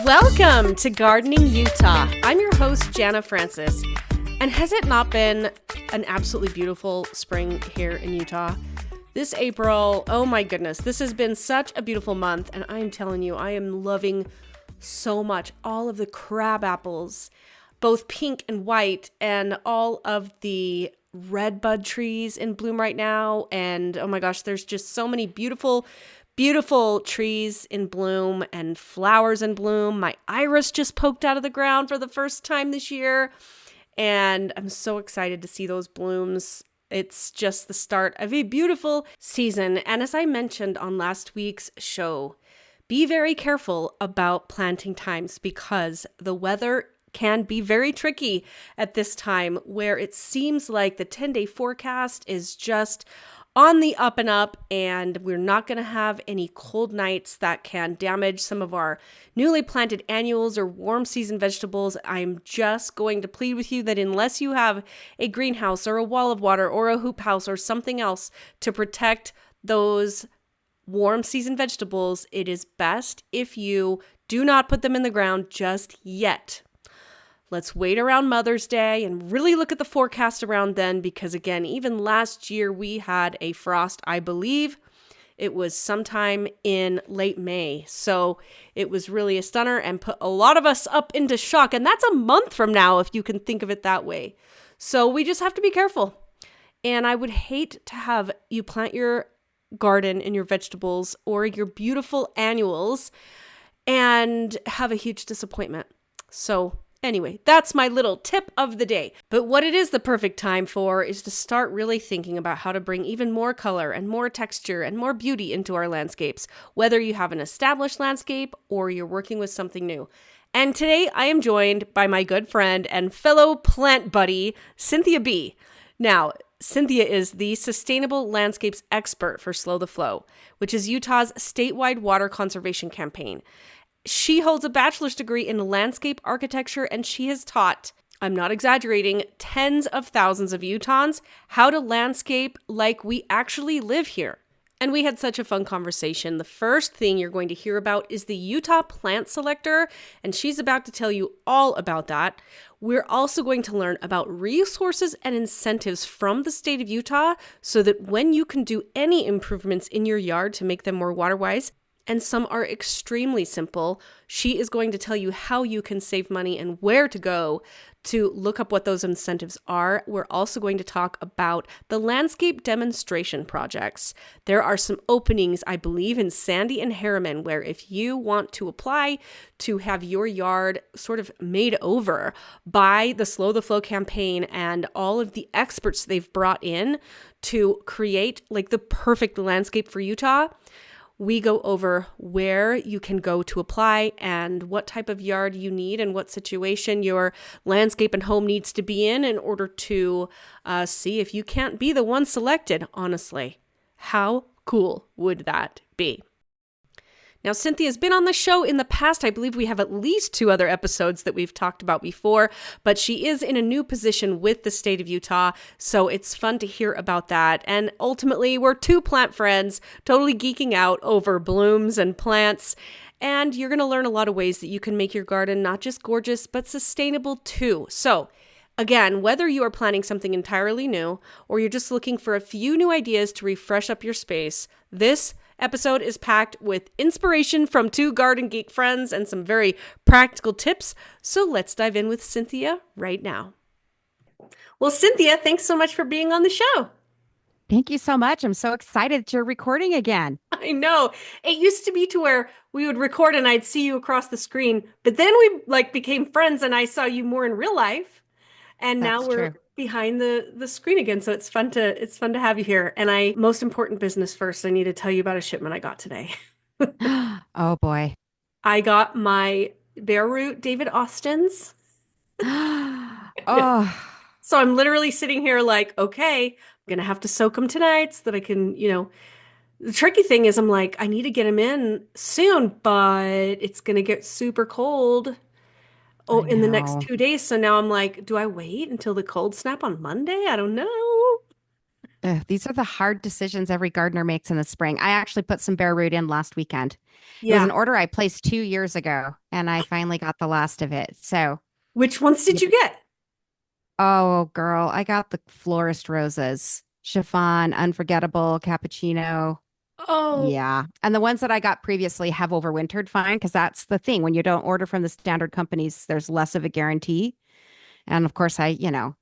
Welcome to Gardening Utah. I'm your host, Jana Francis. And has it not been an absolutely beautiful spring here in Utah? This April, oh my goodness, this has been such a beautiful month. And I'm telling you, I am loving so much all of the crab apples, both pink and white, and all of the red bud trees in bloom right now. And oh my gosh, there's just so many beautiful trees in bloom and flowers in bloom. My iris just poked out of the ground for the first time this year, and I'm so excited to see those blooms. It's just the start of a beautiful season. And as I mentioned on last week's show, be very careful about planting times because the weather can be very tricky at this time, where it seems like the 10-day forecast is just on the up and up, and we're not going to have any cold nights that can damage some of our newly planted annuals or warm season vegetables. I'm just going to plead with you that unless you have a greenhouse or a wall of water or a hoop house or something else to protect those warm season vegetables, it is best if you do not put them in the ground just yet. Let's wait around Mother's Day and really look at the forecast around then, because again, even last year we had a frost, I believe it was sometime in late May. So it was really a stunner and put a lot of us up into shock. And that's a month from now, if you can think of it that way. So we just have to be careful. And I would hate to have you plant your garden and your vegetables or your beautiful annuals and have a huge disappointment. So anyway, that's my little tip of the day. But what it is the perfect time for is to start really thinking about how to bring even more color and more texture and more beauty into our landscapes, whether you have an established landscape or you're working with something new. And today I am joined by my good friend and fellow plant buddy, Cynthia Bee. Now, Cynthia is the Sustainable Landscapes Expert for Slow the Flow, which is Utah's statewide water conservation campaign. She holds a bachelor's degree in landscape architecture, and she has taught, I'm not exaggerating, tens of thousands of Utahns how to landscape like we actually live here. And we had such a fun conversation. The first thing you're going to hear about is the Utah Plant Selector, and she's about to tell you all about that. We're also going to learn about resources and incentives from the state of Utah so that when you can do any improvements in your yard to make them more water-wise, and some are extremely simple, she is going to tell you how you can save money and where to go to look up what those incentives are. We're also going to talk about the landscape demonstration projects. There are some openings, I believe, in Sandy and Harriman, where if you want to apply to have your yard sort of made over by the Slow the Flow campaign and all of the experts they've brought in to create like the perfect landscape for Utah, we go over where you can go to apply and what type of yard you need and what situation your landscape and home needs to be in order to see if you can't be the one selected, honestly. How cool would that be? Now, Cynthia's been on the show in the past. I believe we have at least 2 other episodes that we've talked about before, but she is in a new position with the state of Utah, so it's fun to hear about that. And ultimately, we're 2 plant friends totally geeking out over blooms and plants, and you're going to learn a lot of ways that you can make your garden not just gorgeous, but sustainable too. So again, whether you are planning something entirely new or you're just looking for a few new ideas to refresh up your space, this episode is packed with inspiration from 2 garden geek friends and some very practical tips. So let's dive in with Cynthia right now. Well, Cynthia, thanks so much for being on the show. Thank you so much. I'm so excited that you're recording again. I know. It used to be to where we would record and I'd see you across the screen, but then we became friends and I saw you more in real life. And now That's we're true. behind the screen again. So it's fun to have you here. And most important business first, I need to tell you about a shipment I got today. Oh boy. I got my bare root David Austin's. Oh, So I'm literally sitting here like, okay, I'm gonna have to soak them tonight so that I can, the tricky thing is I'm like, I need to get them in soon, but it's gonna get super cold. Oh, I in the next know. 2 days. So now I'm like, do I wait until the cold snap on Monday? I don't know. Ugh, these are the hard decisions every gardener makes in the spring. I actually put some bare root in last weekend. It was Yeah. an order I placed 2 years ago, and I finally got the last of it. So, Which ones did yeah. you get? Oh, girl, I got the florist roses, chiffon, unforgettable, cappuccino. Oh, Yeah. And the ones that I got previously have overwintered fine because that's the thing. When you don't order from the standard companies, there's less of a guarantee. And of course, the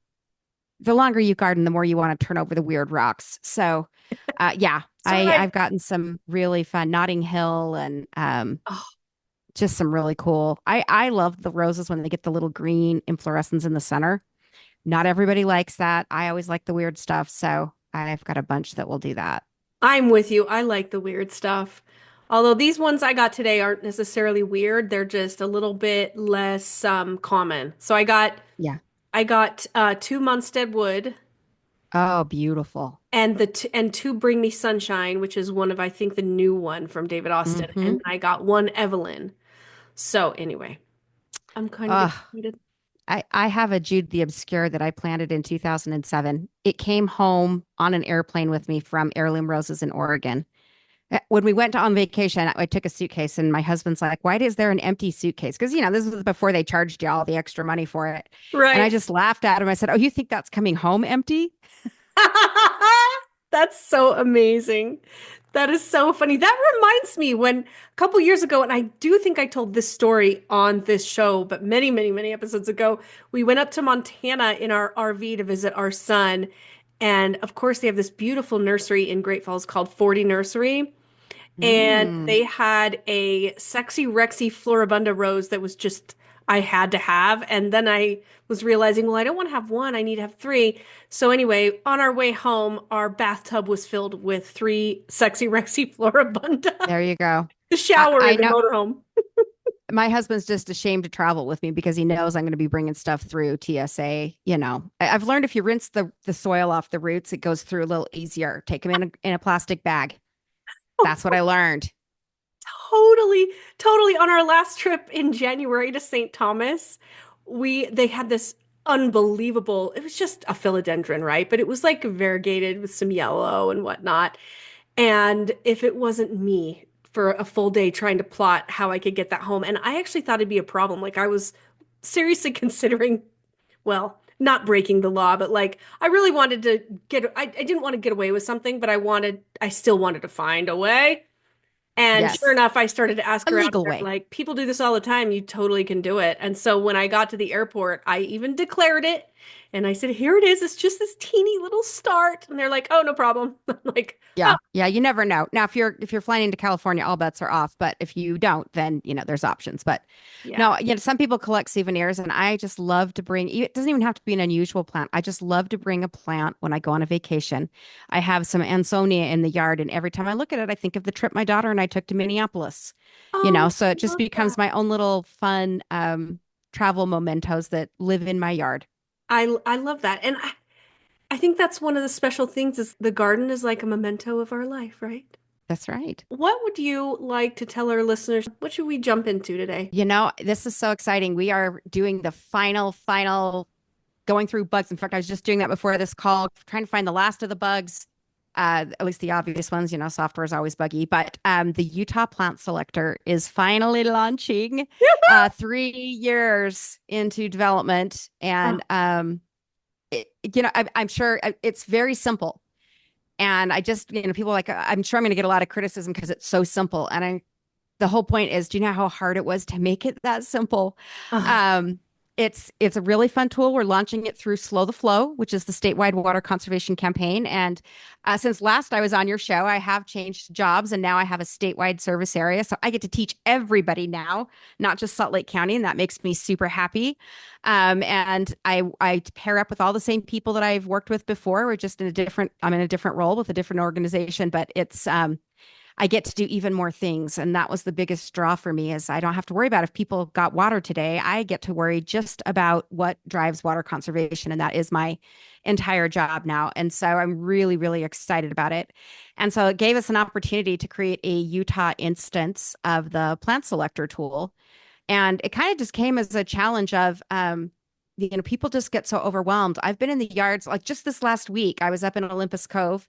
longer you garden, the more you want to turn over the weird rocks. So, yeah, that's what I. I've gotten some really fun Notting Hill and Oh, just some really cool. I love the roses when they get the little green inflorescence in the center. Not everybody likes that. I always like the weird stuff, so I've got a bunch that will do that. I'm with you. I like the weird stuff. Although these ones I got today aren't necessarily weird, they're just a little bit less common. So Yeah. I got two Munstead Wood Oh, beautiful. and and two Bring Me Sunshine, which is one of I think the new one from David Austin, and Mm-hmm. I got one Evelyn. So anyway, I'm kind of Oh, excited. I have a Jude the Obscure that I planted in 2007. It came home on an airplane with me from Heirloom Roses in Oregon. When we went on vacation, I took a suitcase, and my husband's like, "Why is there an empty suitcase?" Because, this was before they charged you all the extra money for it. And I Right. just laughed at him. I said, "Oh, you think that's coming home empty?" That's so amazing. That is so funny. That reminds me when a couple years ago, and I do think I told this story on this show, but many, many, many episodes ago, we went up to Montana in our RV to visit our son. And of course, they have this beautiful nursery in Great Falls called 40 Nursery. And Mm. they had a sexy Rexy Floribunda rose that was just, I had to have. And then I was realizing, well, I don't want to have one, I need to have three. So anyway, on our way home, our bathtub was filled with three sexy Rexy Floribunda. There you go. The I, shower I in the know motorhome. my husband's just ashamed to travel with me because he knows I'm going to be bringing stuff through TSA. I've learned if you rinse the soil off the roots, it goes through a little easier. Take them in a plastic bag. That's what I learned. Totally, totally. On our last trip in January to St. Thomas, they had this unbelievable, it was just a philodendron, right? But it was like variegated with some yellow and whatnot. And if it wasn't me for a full day trying to plot how I could get that home, and I actually thought it'd be a problem. Like I was seriously considering, well, not breaking the law, but like I really wanted to I didn't want to get away with something, but I still wanted to find a way. And sure Yes. enough, I started to ask A around. legal They're way. like, people do this all the time. You totally can do it. And so when I got to the airport, I even declared it. And I said, here it is. It's just this teeny little start. And they're like, oh, no problem. I'm like, oh, Yeah. Yeah. You never know. Now, if you're flying into California, all bets are off. But if you don't, then, there's options. But yeah. no, some people collect souvenirs, and I just love to bring, it doesn't even have to be an unusual plant. I just love to bring a plant when I go on a vacation. I have some Ansonia in the yard, and every time I look at it, I think of the trip my daughter and I took to Minneapolis, Oh, so it I just love that. becomes my own little fun travel mementos that live in my yard. I love that. And I think that's one of the special things is the garden is like a memento of our life, right? That's right. What would you like to tell our listeners? What should we jump into today? This is so exciting. We are doing the final going through bugs. In fact, I was just doing that before this call, trying to find the last of the bugs, at least the obvious ones. Software is always buggy, but the Utah Plant Selector is finally launching 3 years into development. Oh, And, I'm sure it's very simple. And I just, people like, I'm sure I'm going to get a lot of criticism because it's so simple. And the whole point is, do you know how hard it was to make it that simple? oh, Um, it's a really fun tool. We're launching it through Slow the Flow, which is the statewide water conservation campaign. And since last I was on your show, I have changed jobs, and now I have a statewide service area. So I get to teach everybody now, not just Salt Lake County, and that makes me super happy. And I pair up with all the same people that I've worked with before. I'm in a different role with a different organization, but I get to do even more things. And that was the biggest draw for me is I don't have to worry about if people got water today. I get to worry just about what drives water conservation. And that is my entire job now. And so I'm really, really excited about it. And so it gave us an opportunity to create a Utah instance of the plant selector tool. And it kind of just came as a challenge of people just get so overwhelmed. I've been in the yards, like just this last week, I was up in Olympus Cove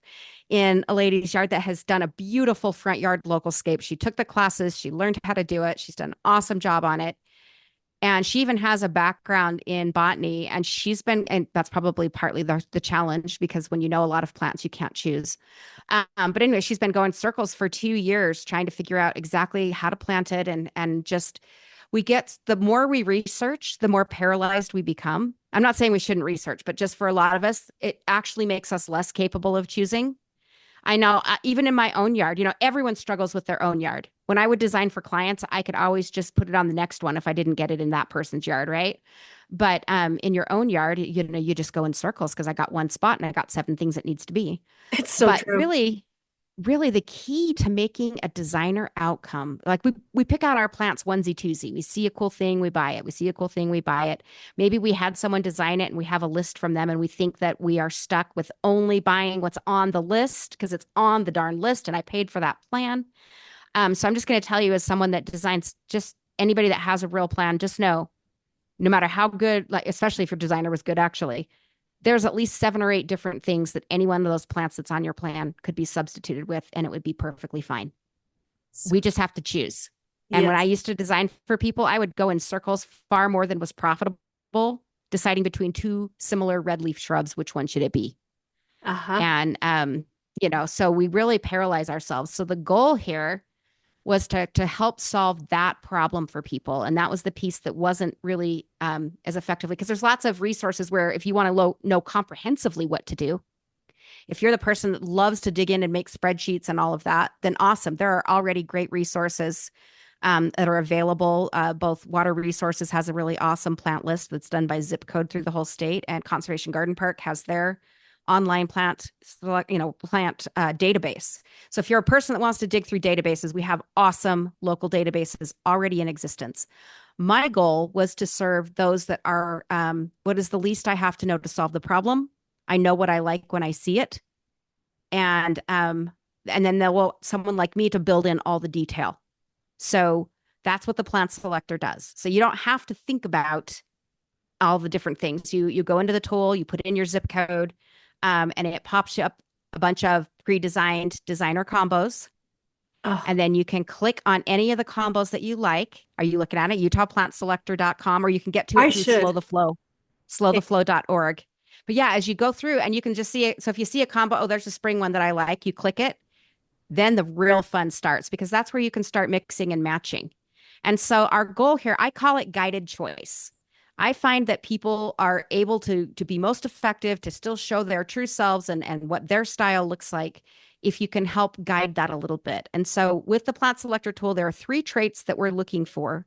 in a lady's yard that has done a beautiful front yard localscape. She took the classes, she learned how to do it. She's done an awesome job on it. And she even has a background in botany. And and that's probably partly the challenge because when you know a lot of plants, you can't choose. But anyway, she's been going circles for 2 years trying to figure out exactly how to plant it. And just, the more we research, the more paralyzed we become. I'm not saying we shouldn't research, but just for a lot of us, it actually makes us less capable of choosing. I know, even in my own yard, everyone struggles with their own yard. When I would design for clients, I could always just put it on the next one if I didn't get it in that person's yard, right? But in your own yard, you just go in circles because I got one spot and I got 7 things it needs to be. It's so But true. really the key to making a designer outcome, like we pick out our plants onesie twosie. We see a cool thing, we buy it. We see a cool thing, we buy it. Maybe we had someone design it and we have a list from them and we think that we are stuck with only buying what's on the list because it's on the darn list and I paid for that plan. So I'm just going to tell you, as someone that designs, just anybody that has a real plan, just know, no matter how good, like especially if your designer was good, actually, there's at least 7 or 8 different things that any one of those plants that's on your plan could be substituted with, and it would be perfectly fine. We just have to choose. And when I Yes. used to design for people, I would go in circles far more than was profitable, deciding between 2 similar red leaf shrubs, which one should it be? Uh-huh. And so we really paralyze ourselves. So the goal here was to help solve that problem for people. And that was the piece that wasn't really as effectively, because there's lots of resources where if you want to know comprehensively what to do, if you're the person that loves to dig in and make spreadsheets and all of that, then awesome. There are already great resources that are available. Both Water Resources has a really awesome plant list that's done by zip code through the whole state, and Conservation Garden Park has their online plant database. So if you're a person that wants to dig through databases, we have awesome local databases already in existence. My goal was to serve those that are what is the least I have to know to solve the problem. I know what I like when I see it, and then they'll want someone like me to build in all the detail. So that's what the plant selector does. So you don't have to think about all the different things. You go into the tool, you put in your zip code, and it pops you up a bunch of pre-designed designer combos. Oh, And then you can click on any of the combos that you like. Are you looking at it? UtahPlantSelector.com, or you can get to I it through should. slowtheflow.org. But yeah, as you go through and you can just see it. So if you see a combo, oh, there's a spring one that I like, you click it, then the real fun starts because that's where you can start mixing and matching. And so our goal here, I call it guided choice. I find that people are able to be most effective, to still show their true selves and what their style looks like if you can help guide that a little bit. And so with the plant selector tool, there are 3 traits that we're looking for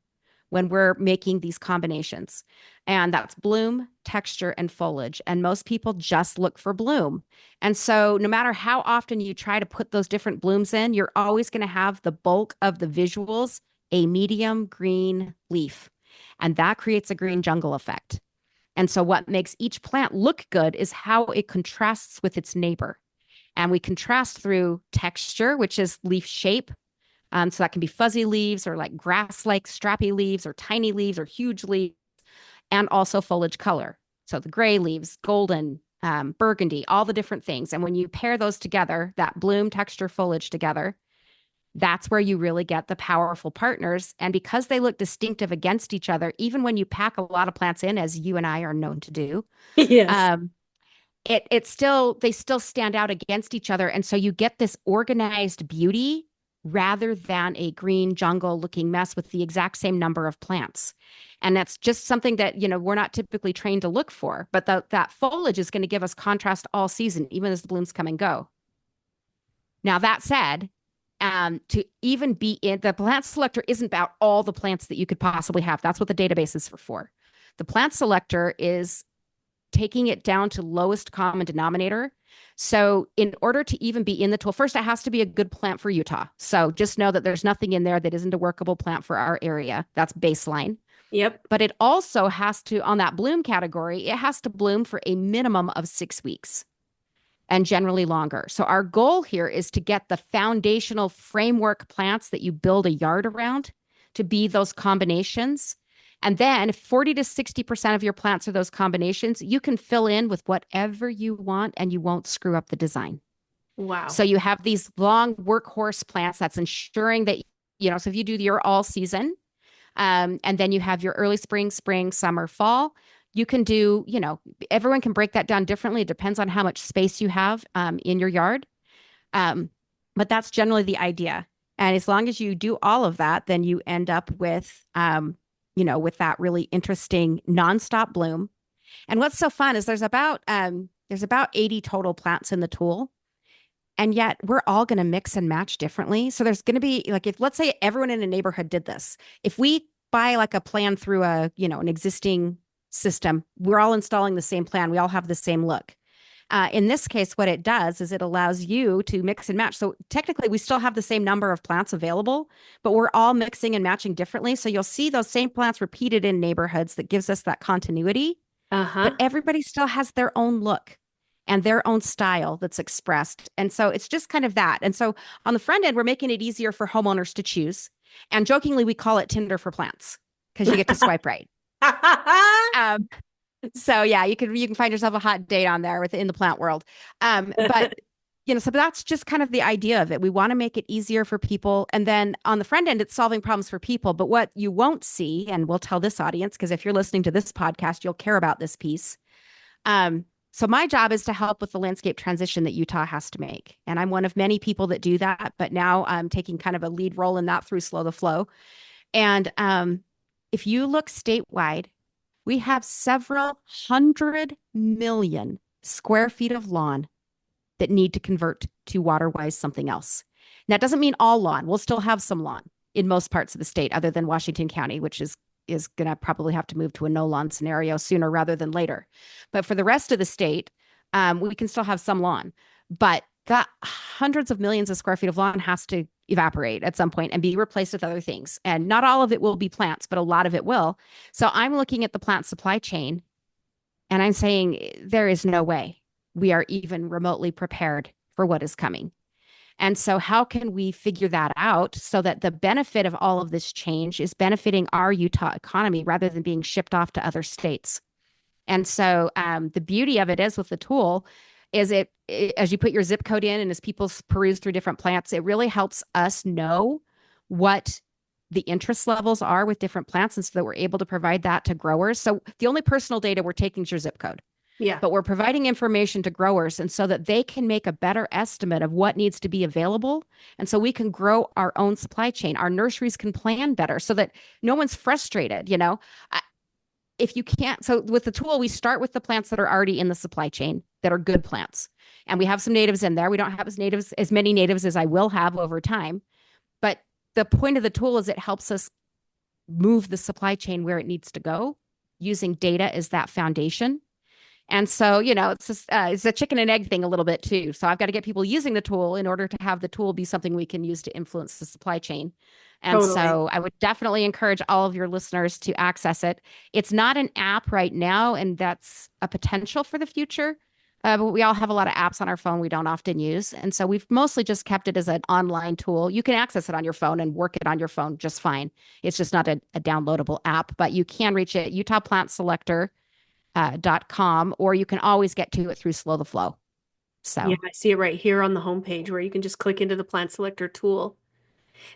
when we're making these combinations. And that's bloom, texture, and foliage. And most people just look for bloom. And so no matter how often you try to put those different blooms in, you're always going to have the bulk of the visuals, a medium green leaf. And that creates a green jungle effect. And so what makes each plant look good is how it contrasts with its neighbor. And we contrast through texture, which is leaf shape. So that can be fuzzy leaves or like grass-like strappy leaves or tiny leaves or huge leaves, and also foliage color. So the gray leaves, golden, burgundy, all the different things. And when you pair those together, that bloom, texture, foliage together, that's where you really get the powerful partners. And because they look distinctive against each other, even when you pack a lot of plants in, as you and I are known to do, Yes. um, they still stand out against each other. And so you get this organized beauty rather than a green jungle looking mess with the exact same number of plants. And that's just something that, we're not typically trained to look for, but that foliage is going to give us contrast all season, even as the blooms come and go. Now, that said, to even be in the plant selector isn't about all the plants that you could possibly have. That's what the database is for. The plant selector is taking it down to lowest common denominator. So in order to even be in the tool, first it has to be a good plant for Utah. So just know that there's nothing in there that isn't a workable plant for our area. That's baseline. Yep. But it also has to, on that bloom category, it has to bloom for a minimum of 6 weeks and generally longer. So our goal here is to get the foundational framework plants that you build a yard around to be those combinations. And then if 40 to 60% of your plants are those combinations, you can fill in with whatever you want and you won't screw up the design. Wow. So you have these long workhorse plants that's ensuring that, so if you do your all season, and then you have your early spring, summer, fall, you can do, everyone can break that down differently. It depends on how much space you have in your yard. Um, but that's generally the idea. And as long as you do all of that, then you end up with, with that really interesting nonstop bloom. And what's so fun is there's about 80 total plants in the tool. And yet we're all going to mix and match differently. So there's going to be like, if let's say everyone in a neighborhood did this, if we buy like a plan through an existing system, we're all installing the same plan. We all have the same look. In this case, what it does is it allows you to mix and match. So technically, we still have the same number of plants available, but we're all mixing and matching differently. So you'll see those same plants repeated in neighborhoods that gives us that continuity, but Uh-huh. everybody still has their own look and their own style that's expressed. And so it's just kind of that. And so on the front end, we're making it easier for homeowners to choose. And jokingly, we call it Tinder for plants because you get to swipe right. Um, so yeah, you can find yourself a hot date on there within the plant world. But so that's just kind of the idea of it. We want to make it easier for people. And then on the front end, it's solving problems for people. But what you won't see, and we'll tell this audience, because if you're listening to this podcast, you'll care about this piece. So my job is to help with the landscape transition that Utah has to make. And I'm one of many people that do that, but now I'm taking kind of a lead role in that through Slow the Flow. And if you look statewide, we have several 100 million square feet of lawn that need to convert to water-wise something else. And that doesn't mean all lawn. We'll still have some lawn in most parts of the state, other than Washington County, which is going to probably have to move to a no lawn scenario sooner rather than later. But for the rest of the state, we can still have some lawn. But that hundreds of millions of square feet of lawn has to evaporate at some point and be replaced with other things. And not all of it will be plants, but a lot of it will. So I'm looking at the plant supply chain and I'm saying there is no way we are even remotely prepared for what is coming. And so how can we figure that out so that the benefit of all of this change is benefiting our Utah economy rather than being shipped off to other states? And so the beauty of it is with the tool is as you put your zip code in and as people peruse through different plants, it really helps us know what the interest levels are with different plants, and so that we're able to provide that to growers. So the only personal data we're taking is your zip code. Yeah. But we're providing information to growers, and so that they can make a better estimate of what needs to be available. And so we can grow our own supply chain. Our nurseries can plan better so that no one's frustrated, if you can't. So with the tool, we start with the plants that are already in the supply chain that are good plants. And we have some natives in there. We don't have as many natives as I will have over time. But the point of the tool is it helps us move the supply chain where it needs to go using data as that foundation. And so, it's just, it's a chicken and egg thing a little bit too. So I've got to get people using the tool in order to have the tool be something we can use to influence the supply chain. And Totally. so I would definitely encourage all of your listeners to access it. It's not an app right now, and that's a potential for the future. But we all have a lot of apps on our phone we don't often use. And so we've mostly just kept it as an online tool. You can access it on your phone and work it on your phone just fine. It's just not a downloadable app, but you can reach it, utahplantselector.com, or you can always get to it through Slow the Flow. So Yeah, I see it right here on the homepage where you can just click into the plant selector tool.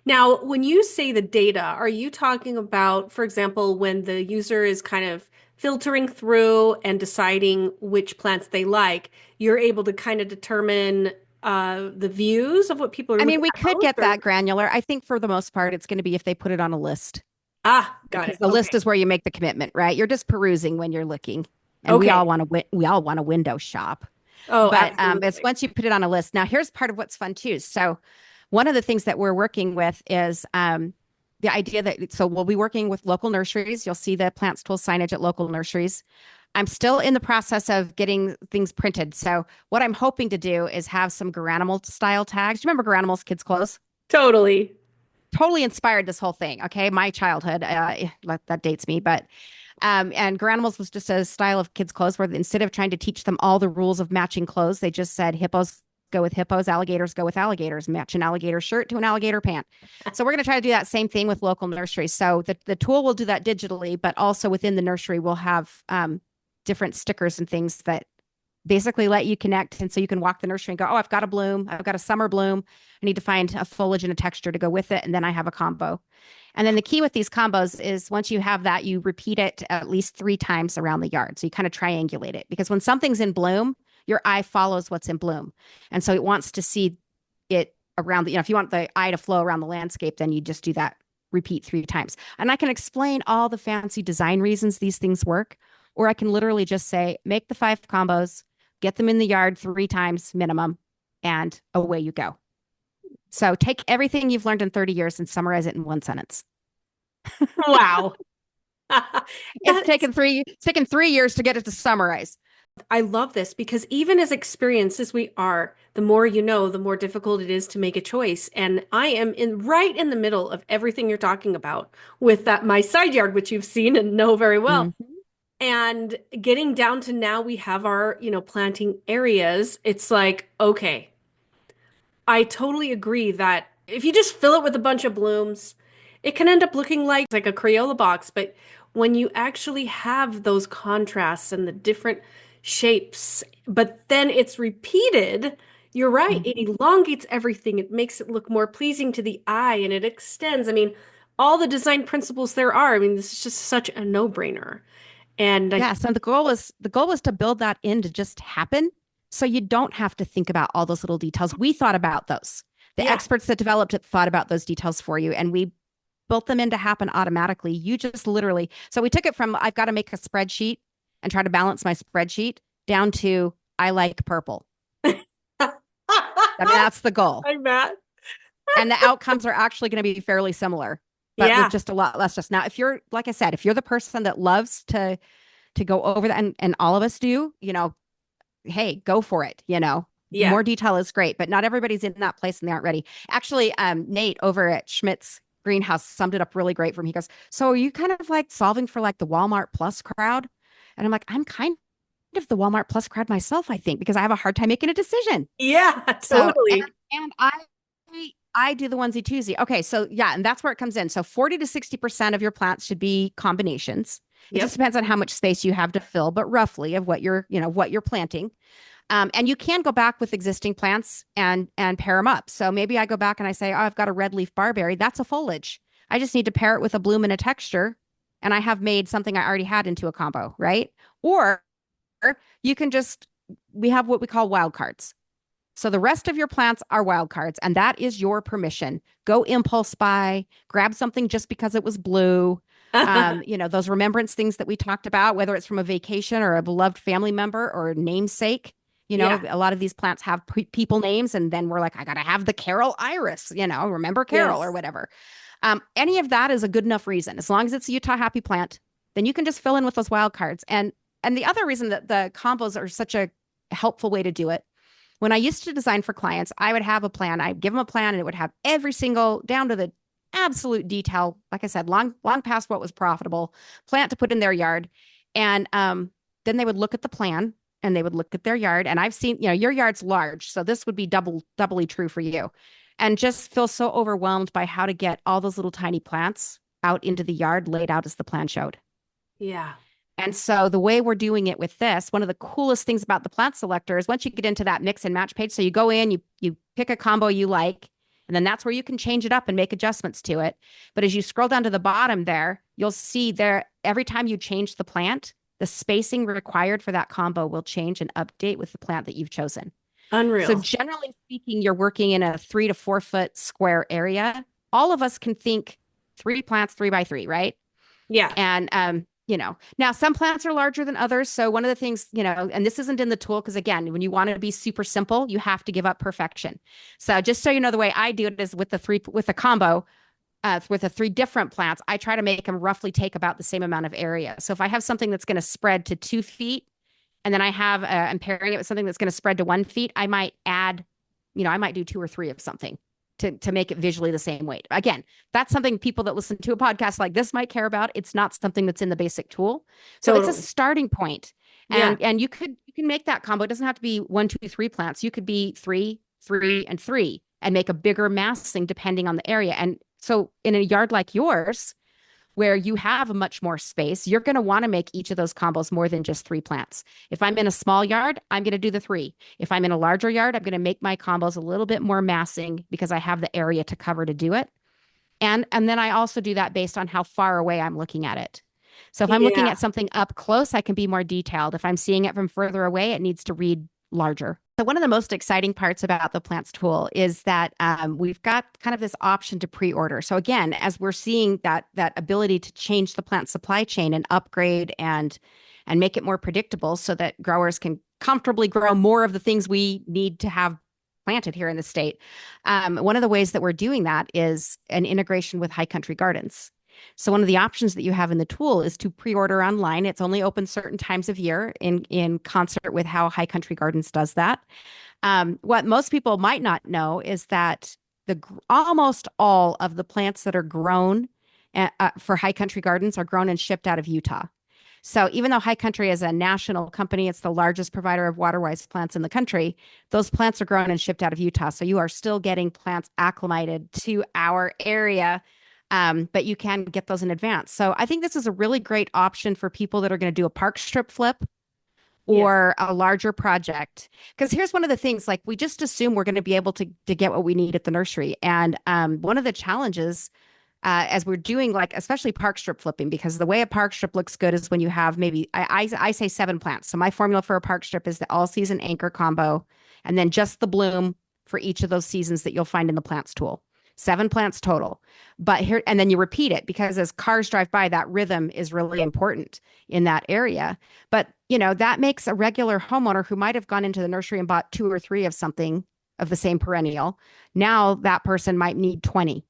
Now, when you say the data, are you talking about, for example, when the user is kind of filtering through and deciding which plants they like, you're able to kind of determine the views of what people are I mean, looking we at could most, get that granular. I think for the most part, it's going to be if they put it on a list, Ah, got because it. the list Okay. is where you make the commitment, right? You're just perusing when you're looking, and we all Okay. want to we all want to window shop. Oh, But it's absolutely. once you put it on a list. Now, here's part of what's fun too. So one of the things that we're working with is the idea that, so we'll be working with local nurseries. You'll see the Plants Tool signage at local nurseries. I'm still in the process of getting things printed. So what I'm hoping to do is have some Garanimal style tags. Do you remember Garanimals kids clothes? Totally. Totally inspired this whole thing. Okay. My childhood, that dates me, but and Garanimals was just a style of kids' clothes where instead of trying to teach them all the rules of matching clothes, they just said hippos go with hippos, alligators go with alligators, match an alligator shirt to an alligator pant. So we're going to try to do that same thing with local nurseries. So the tool will do that digitally, but also within the nursery, we'll have different stickers and things that basically let you connect. And so you can walk the nursery and go, oh, I've got a bloom. I've got a summer bloom. I need to find a foliage and a texture to go with it. And then I have a combo. And then the key with these combos is once you have that, you repeat it at least 3 times around the yard. So you kind of triangulate it, because when something's in bloom, your eye follows what's in bloom. And so it wants to see it around if you want the eye to flow around the landscape, then you just do that, repeat 3 times. And I can explain all the fancy design reasons these things work, or I can literally just say, make the 5 combos, get them in the yard 3 times minimum, and away you go. So take everything you've learned in 30 years and summarize it in 1 sentence. Wow. It's taken 3 years to get it to summarize. I love this because even as experienced as we are, the more you know, the more difficult it is to make a choice. And I am right in the middle of everything you're talking about with my side yard, which you've seen and know very well. Mm-hmm. And getting down to now we have our, planting areas. It's like, okay, I totally agree that if you just fill it with a bunch of blooms, it can end up looking like a Crayola box. But when you actually have those contrasts and the different shapes, but then it's repeated, you're right. It elongates everything. It makes it look more pleasing to the eye, and it extends. I mean, all the design principles there are. I mean, this is just such a no-brainer. And yes, and the goal was to build that in to just happen, so you don't have to think about all those little details. We thought about those. The experts that developed it thought about those details for you, and we built them in to happen automatically. You just literally, so we took it from I've got to make a spreadsheet and try to balance my spreadsheet down to I like purple. I mean, that's the goal. I'm Matt. And the outcomes are actually going to be fairly similar, but with just a lot less stress. Now, if you're, like I said, if you're the person that loves to go over that, and all of us do, hey, go for it. More detail is great, but not everybody's in that place and they aren't ready. Actually, Nate over at Schmidt's Greenhouse summed it up really great for me. He goes, so are you kind of like solving for like the Walmart Plus crowd? And I'm like, I'm kind of the Walmart Plus crowd myself, I think, because I have a hard time making a decision. Yeah, totally. So, and I do the onesie twosie. Okay, so yeah, and that's where it comes in. So 40 to 60% of your plants should be combinations. It just depends on how much space you have to fill, but roughly of what you're planting. And you can go back with existing plants and pair them up. So maybe I go back and I say, oh, I've got a red leaf barberry. That's a foliage. I just need to pair it with a bloom and a texture, and I have made something I already had into a combo, right? Or you can we have what we call wild cards. So the rest of your plants are wild cards, and that is your permission. Go impulse buy, grab something just because it was blue. Those remembrance things that we talked about, whether it's from a vacation or a beloved family member or a namesake. A lot of these plants have people names, and then we're like, I got to have the Carol Iris, remember Carol or whatever. Any of that is a good enough reason. As long as it's a Utah Happy plant, then you can just fill in with those wild cards. And the other reason that the combos are such a helpful way to do it, when I used to design for clients, I would have a plan. I'd give them a plan, and it would have every single, down to the absolute detail, like I said, long past what was profitable, plant to put in their yard. And then they would look at the plan, and they would look at their yard. And I've seen, your yard's large, so this would be doubly true for you. And just feel so overwhelmed by how to get all those little tiny plants out into the yard laid out as the plan showed. Yeah. And so the way we're doing it with this, one of the coolest things about the plant selector is once you get into that mix and match page, so you go in, you pick a combo you like, and then that's where you can change it up and make adjustments to it. But as you scroll down to the bottom there, you'll see there, every time you change the plant, the spacing required for that combo will change and update with the plant that you've chosen. Unreal. So generally speaking, you're working in a 3 to 4 foot square area. All of us can think 3 plants, 3 by 3, right? Yeah. And, now some plants are larger than others. So one of the things, and this isn't in the tool, because again, when you want it to be super simple, you have to give up perfection. So just so you know, the way I do it is with the combo, with the 3 different plants, I try to make them roughly take about the same amount of area. So if I have something that's going to spread to 2 feet, and then I'm pairing it with something that's going to spread to 1 feet, I might add, I might do 2 or 3 of something to make it visually the same weight. Again, that's something people that listen to a podcast like this might care about. It's not something that's in the basic tool. So It's a starting point. Yeah. And you can make that combo. It doesn't have to be one, two, three plants. You could be three, three, and three, and make a bigger massing depending on the area. And so in a yard like yours, where you have much more space, you're going to want to make each of those combos more than just three plants. If I'm in a small yard, I'm going to do the three. If I'm in a larger yard, I'm going to make my combos a little bit more massing because I have the area to cover to do it. And then I also do that based on how far away I'm looking at it. So if I'm looking Yeah. at something up close, I can be more detailed. If I'm seeing it from further away, it needs to read larger. So one of the most exciting parts about the plants tool is that we've got kind of this option to pre-order. So again, as we're seeing that ability to change the plant supply chain and upgrade and make it more predictable so that growers can comfortably grow more of the things we need to have planted here in the state. One of the ways that we're doing that is an integration with High Country Gardens. So one of the options that you have in the tool is to pre-order online. It's only open certain times of year in concert with how High Country Gardens does that. What most people might not know is that almost all of the plants that are grown for High Country Gardens are grown and shipped out of Utah. So even though High Country is a national company, it's the largest provider of water-wise plants in the country, those plants are grown and shipped out of Utah. So you are still getting plants acclimated to our area, but you can get those in advance. So I think this is a really great option for people that are going to do a park strip flip Yeah. or a larger project. Because here's one of the things, like we just assume we're going to be able to get what we need at the nursery. And one of the challenges as we're doing like especially park strip flipping, because the way a park strip looks good is when you have maybe I say seven plants. So my formula for a park strip is the all season anchor combo and then just the bloom for each of those seasons that you'll find in the plants tool. Seven plants total. But here, and then you repeat it because as cars drive by, that rhythm is really important in that area. But, you know, that makes a regular homeowner who might have gone into the nursery and bought two or three of something of the same perennial. Now that person might need 20.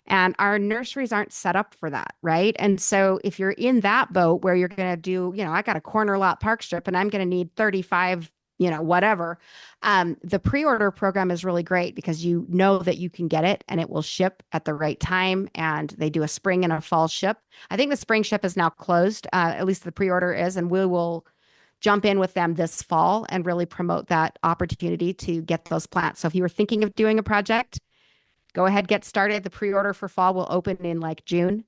And our nurseries aren't set up for that, right? And so if you're in that boat where you're going to do, you know, I got a corner lot park strip and I'm going to need 35, you know, whatever. The pre-order program is really great because you know that you can get it and it will ship at the right time. And they do a spring and a fall ship. I think the spring ship is now closed, at least the pre-order is, and we will jump in with them this fall and really promote that opportunity to get those plants. So if you were thinking of doing a project, go ahead, get started. The pre-order for fall will open in like June.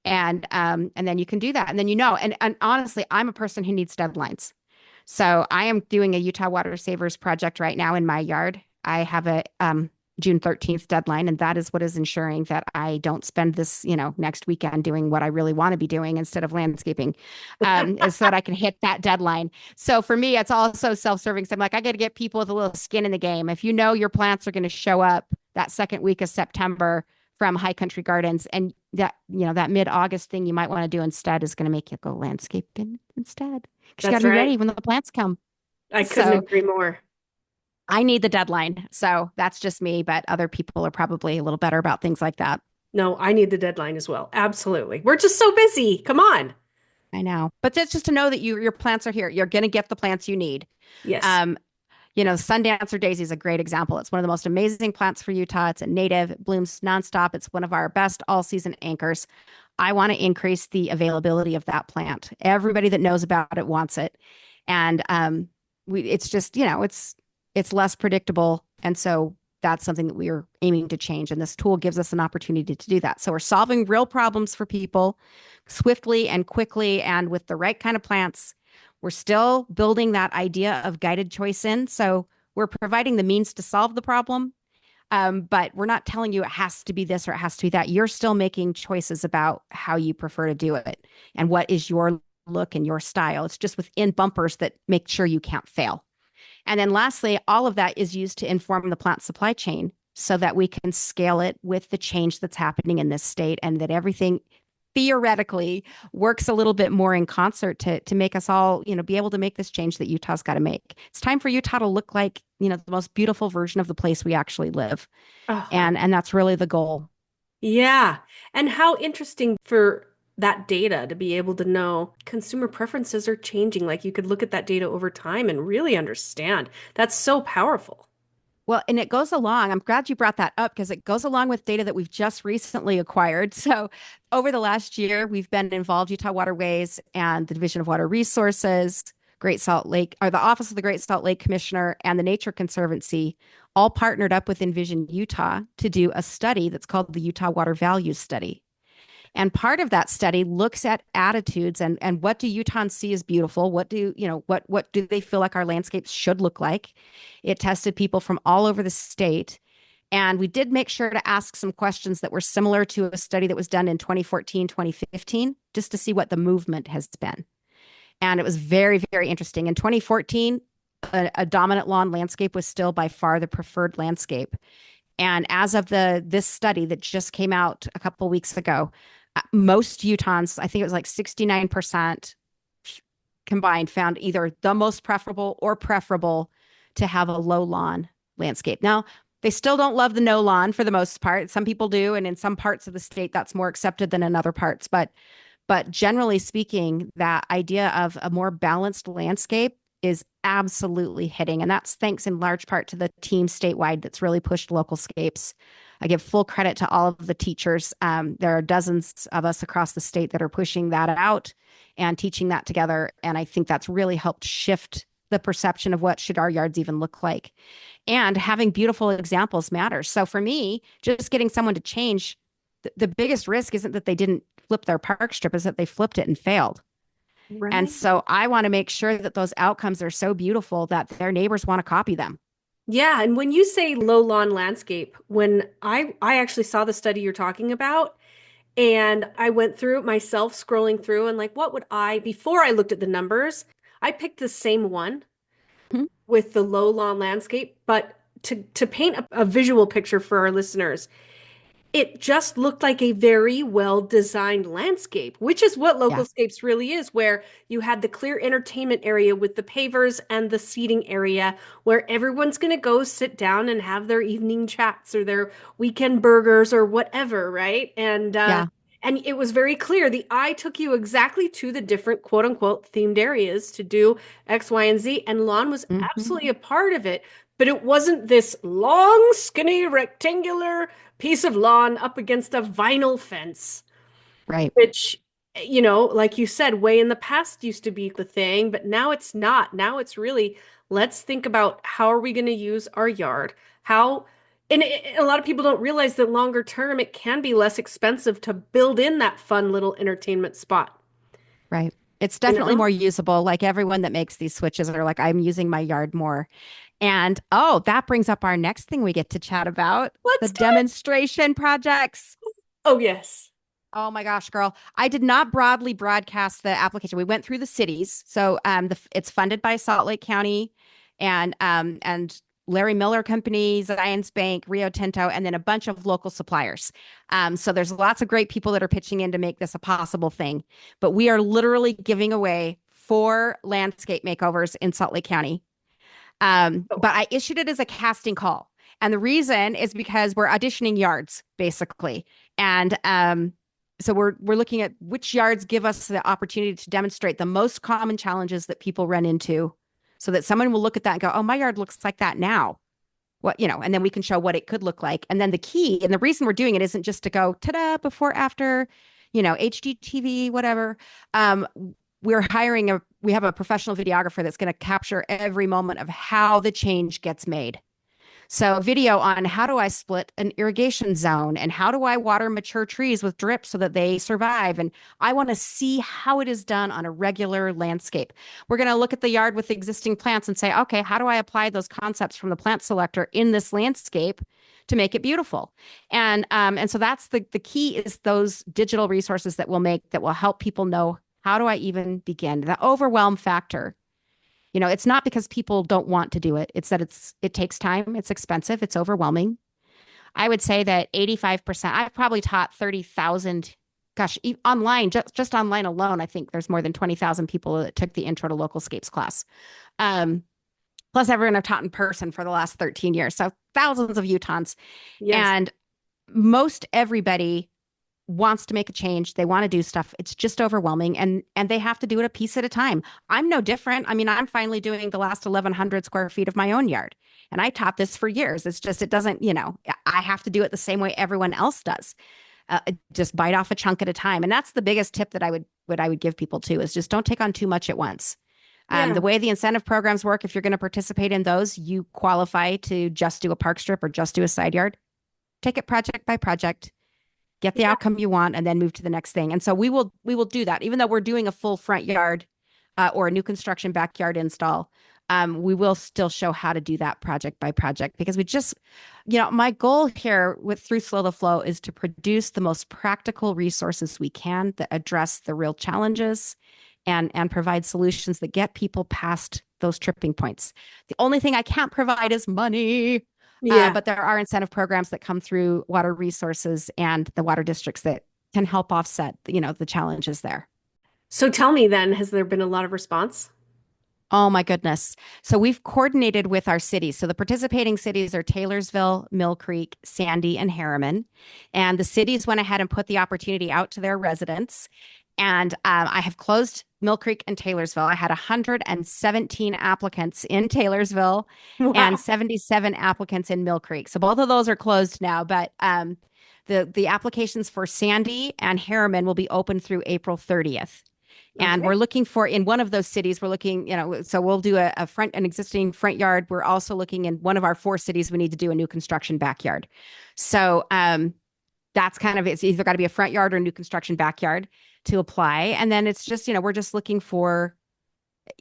And then you can do that. And then, you know, and honestly, I'm a person who needs deadlines. So I am doing a Utah Water Savers project right now in my yard. I have a June 13th deadline, and that is what is ensuring that I don't spend this, you know, next weekend doing what I really want to be doing instead of landscaping, is so that I can hit that deadline. So for me, it's also self-serving. So I'm like, I got to get people with a little skin in the game. If you know your plants are going to show up that second week of September from High Country Gardens, and that, you know, that mid-August thing you might want to do instead is going to make you go landscaping instead. Because you got That's to be right. ready when the plants come. I couldn't So agree more. I need the deadline. So that's just me, but other people are probably a little better about things like that. No, I need the deadline as well. Absolutely. We're just so busy. Come on. I know. But that's just to know that your plants are here. You're going to get the plants you need. Yes. Um, you know, Sundancer daisy is a great example. It's one of the most amazing plants for Utah. It's a native, it blooms nonstop. It's one of our best all season anchors. I want to increase the availability of that plant. Everybody that knows about it wants it. And it's just, you know, it's less predictable. And so that's something that we are aiming to change. And this tool gives us an opportunity to do that. So we're solving real problems for people swiftly and quickly and with the right kind of plants. We're still building that idea of guided choice in. So we're providing the means to solve the problem. But we're not telling you it has to be this or it has to be that. You're still making choices about how you prefer to do it and what is your look and your style. It's just within bumpers that make sure you can't fail. And then lastly, all of that is used to inform the plant supply chain so that we can scale it with the change that's happening in this state and that everything theoretically works a little bit more in concert to make us all, you know, be able to make this change that Utah's got to make. It's time for Utah to look like, you know, the most beautiful version of the place we actually live. Oh, And that's really the goal. yeah. And how interesting for that data to be able to know consumer preferences are changing. Like you could look at that data over time and really understand. That's so powerful. Well, and it goes along. I'm glad you brought that up because it goes along with data that we've just recently acquired. So, over the last year, we've been involved, Utah Waterways and the Division of Water Resources, Great Salt Lake, or the Office of the Great Salt Lake Commissioner, and the Nature Conservancy all partnered up with Envision Utah to do a study that's called the Utah Water Values Study. And part of that study looks at attitudes and what do Utahns see as beautiful? What do they feel like our landscapes should look like? It tested people from all over the state. And we did make sure to ask some questions that were similar to a study that was done in 2014, 2015, just to see what the movement has been. And it was very, very interesting. In 2014, a dominant lawn landscape was still by far the preferred landscape. And as of this study that just came out a couple of weeks ago, most Utahns, I think it was like 69% combined, found either the most preferable or preferable to have a low lawn landscape. Now, they still don't love the no lawn for the most part. Some people do, and in some parts of the state, that's more accepted than in other parts. But generally speaking, that idea of a more balanced landscape is absolutely hitting. And that's thanks in large part to the team statewide that's really pushed local scapes. I give full credit to all of the teachers. There are dozens of us across the state that are pushing that out and teaching that together. And I think that's really helped shift the perception of what should our yards even look like. And having beautiful examples matters. So for me, just getting someone to change, the biggest risk isn't that they didn't flip their park strip, is that they flipped it and failed. Right. And so I want to make sure that those outcomes are so beautiful that their neighbors want to copy them. Yeah, and when you say low lawn landscape, when I actually saw the study you're talking about, and I went through it myself, scrolling through, and like, what would before I looked at the numbers, I picked the same one Mhm. with the low lawn landscape, but to paint a visual picture for our listeners, it just looked like a very well designed landscape, which is what Yeah. localscapes really is, where you had the clear entertainment area with the pavers and the seating area where everyone's going to go sit down and have their evening chats or their weekend burgers or whatever, right? Yeah. And it was very clear. The eye took you exactly to the different quote unquote themed areas to do X, Y, and Z, and lawn was Hmm. absolutely a part of it. But it wasn't this long, skinny, rectangular piece of lawn up against a vinyl fence, Right. which, like you said, way in the past used to be the thing, but now it's not. Now it's really, let's think about how are we going to use our yard? A lot of people don't realize that longer term, it can be less expensive to build in that fun little entertainment spot, Right. It's you definitely know? more usable. Like everyone that makes these switches are like, I'm using my yard more. And oh, that brings up our next thing we get to chat about, the Let's do it. demonstration projects. Oh, yes. Oh my gosh, girl. I did not broadly broadcast the application. We went through the cities. So it's funded by Salt Lake County and Larry Miller Company, Zions Bank, Rio Tinto, and then a bunch of local suppliers. So there's lots of great people that are pitching in to make this a possible thing. But we are literally giving away 4 landscape makeovers in Salt Lake County. Oh, But I issued it as a casting call. And the reason is because we're auditioning yards, basically. And so we're looking at which yards give us the opportunity to demonstrate the most common challenges that people run into so that someone will look at that and go, oh, my yard looks like that now. And then we can show what it could look like. And then the key and the reason we're doing it isn't just to go, ta-da, before, after, HGTV, whatever. Um, we have a professional videographer that's going to capture every moment of how the change gets made. So video on how do I split an irrigation zone and how do I water mature trees with drip so that they survive? And I want to see how it is done on a regular landscape. We're going to look at the yard with existing plants and say, okay, how do I apply those concepts from the plant selector in this landscape to make it beautiful? And so that's the key is those digital resources that will help people know how do I even begin? The overwhelm factor. It's not because people don't want to do it. It's that it takes time, it's expensive, it's overwhelming. I would say that 85%, I've probably taught 30,000, gosh, online, just online alone, I think there's more than 20,000 people that took the Intro to Localscapes class. Um, Plus everyone I've taught in person for the last 13 years. So thousands of Utahns. yes. And most everybody wants to make a change. They want to do stuff. It's just overwhelming and they have to do it a piece at a time. I'm no different. I mean, I'm finally doing the last 1,100 square feet of my own yard. And I taught this for years. It's just, it doesn't, I have to do it the same way everyone else does. Just bite off a chunk at a time. And that's the biggest tip that I would give people too is just don't take on too much at once. The Yeah. way the incentive programs work, if you're going to participate in those, you qualify to just do a park strip or just do a side yard. Take it project by project, get the Yeah. outcome you want, and then move to the next thing. And so we will do that, even though we're doing a full front yard or a new construction backyard install. We will still show how to do that project by project because we just, my goal here with through Slow the Flow is to produce the most practical resources we can that address the real challenges and provide solutions that get people past those tripping points. The only thing I can't provide is money. Yeah. But there are incentive programs that come through water resources and the water districts that can help offset, the challenges there. So tell me then, has there been a lot of response? Oh my goodness. So we've coordinated with our cities. So the participating cities are Taylorsville, Mill Creek, Sandy, and Harriman. And the cities went ahead and put the opportunity out to their residents. And I have closed Mill Creek and Taylorsville. I had 117 applicants in Taylorsville and Wow. 77 applicants in Mill Creek. So both of those are closed now, but the applications for Sandy and Harriman will be open through April 30th. And Okay. we're looking for in one of those cities, we're looking, so we'll do an existing front yard. We're also looking in one of our 4 cities, we need to do a new construction backyard. So that's kind of, it's either got to be a front yard or a new construction backyard to apply. And then it's just, we're just looking for,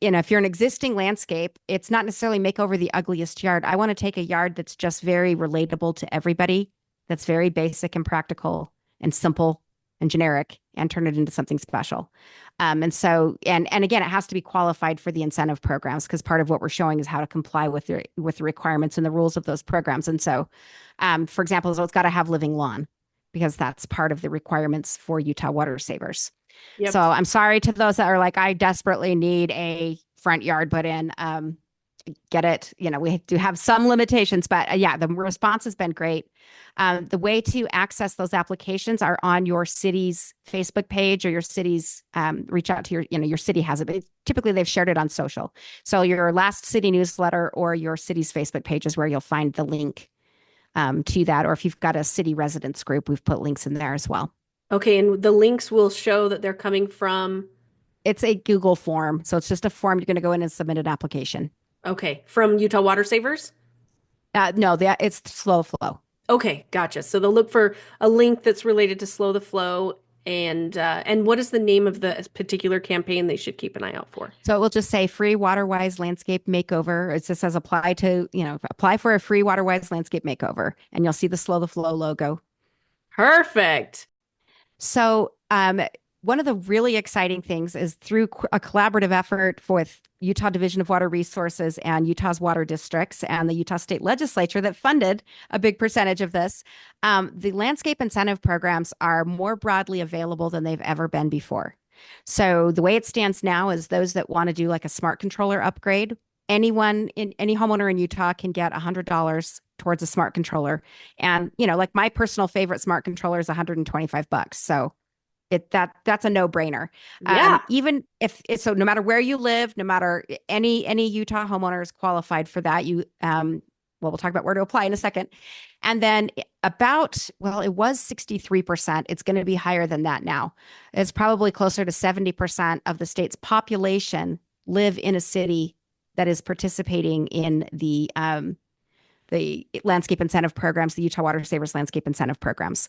if you're an existing landscape, it's not necessarily make over the ugliest yard. I want to take a yard that's just very relatable to everybody, that's very basic and practical and simple and generic and turn it into something special. And again, it has to be qualified for the incentive programs because part of what we're showing is how to comply with the requirements and the rules of those programs. And so, for example, so it's got to have living lawn because that's part of the requirements for Utah Water Savers. So Yep. I'm sorry to those that are like, I desperately need a front yard put in. Get it. We do have some limitations, but yeah, the response has been great. The way to access those applications are on your city's Facebook page or your city's reach out to your city has it. But typically they've shared it on social. So your last city newsletter or your city's Facebook page is where you'll find the link to that. Or if you've got a city residents group, we've put links in there as well. Okay, and the links will show that they're coming from, It's a Google form. So it's just a form. You're going to go in and submit an application. okay, from Utah Water Savers? No, it's Slow Flow. Okay, gotcha. So they'll look for a link that's related to Slow the Flow and what is the name of the particular campaign they should keep an eye out for? So it will just say free water-wise landscape makeover. It just says apply for a free water-wise landscape makeover, and you'll see the Slow the Flow logo. Perfect. So one of the really exciting things is through a collaborative effort with Utah Division of Water Resources and Utah's water districts and the Utah State Legislature that funded a big percentage of this, the landscape incentive programs are more broadly available than they've ever been before. So the way it stands now is those that want to do like a smart controller upgrade, any homeowner in Utah can get $100 towards a smart controller. And, like my personal favorite smart controller is $125. So that's a no-brainer. Yeah. Even if it's so no matter where you live, no matter any Utah homeowner is qualified for that. We'll talk about where to apply in a second. And then it was 63%. It's going to be higher than that now. It's probably closer to 70% of the state's population live in a city that is participating in the landscape incentive programs, the Utah Water Savers landscape incentive programs.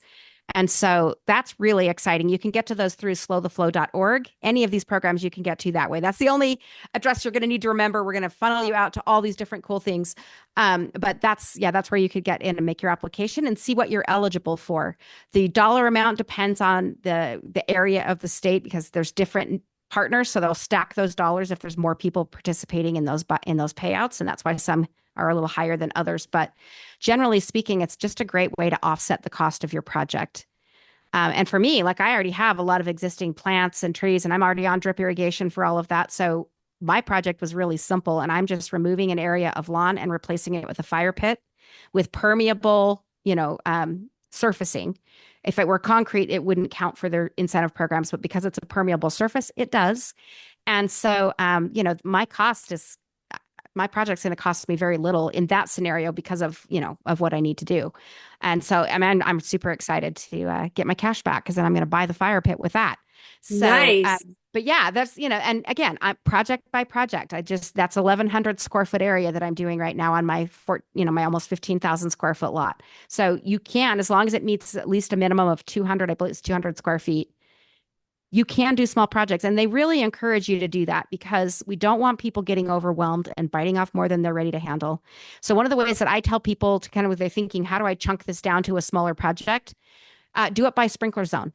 And so that's really exciting. You can get to those through slowtheflow.org. Any of these programs you can get to that way. That's the only address you're going to need to remember. We're going to funnel you out to all these different cool things. But that's where you could get in and make your application and see what you're eligible for. The dollar amount depends on the area of the state because there's different partners. So they'll stack those dollars if there's more people participating in those payouts. And that's why some are a little higher than others. But generally speaking, it's just a great way to offset the cost of your project. And for me, like I already have a lot of existing plants and trees, and I'm already on drip irrigation for all of that. So my project was really simple, and I'm just removing an area of lawn and replacing it with a fire pit with permeable, surfacing. If it were concrete, it wouldn't count for their incentive programs, but because it's a permeable surface, it does. And so, my project's going to cost me very little in that scenario because of what I need to do. And so I'm super excited to get my cash back because then I'm going to buy the fire pit with that. So, Nice. but yeah, that's, and again, I project by project. That's 1,100 square foot area that I'm doing right now on my almost 15,000 square foot lot. So you can, as long as it meets at least a minimum of 200, I believe it's 200 square feet, you can do small projects. And they really encourage you to do that because we don't want people getting overwhelmed and biting off more than they're ready to handle. So one of the ways that I tell people to kind of, with their thinking, how do I chunk this down to a smaller project? Do it by sprinkler zone.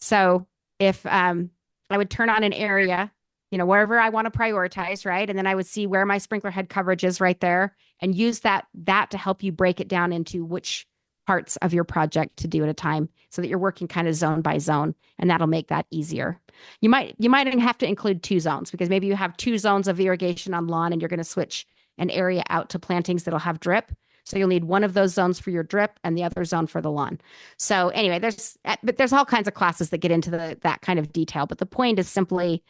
So if I would turn on an area, wherever I want to prioritize, right? And then I would see where my sprinkler head coverage is right there and use that to help you break it down into which parts of your project to do at a time so that you're working kind of zone by zone, and that'll make that easier. You might have to include two zones because maybe you have two zones of irrigation on lawn and you're going to switch an area out to plantings that'll have drip. So you'll need one of those zones for your drip and the other zone for the lawn. So anyway, there's all kinds of classes that get into that kind of detail. But the point is simply,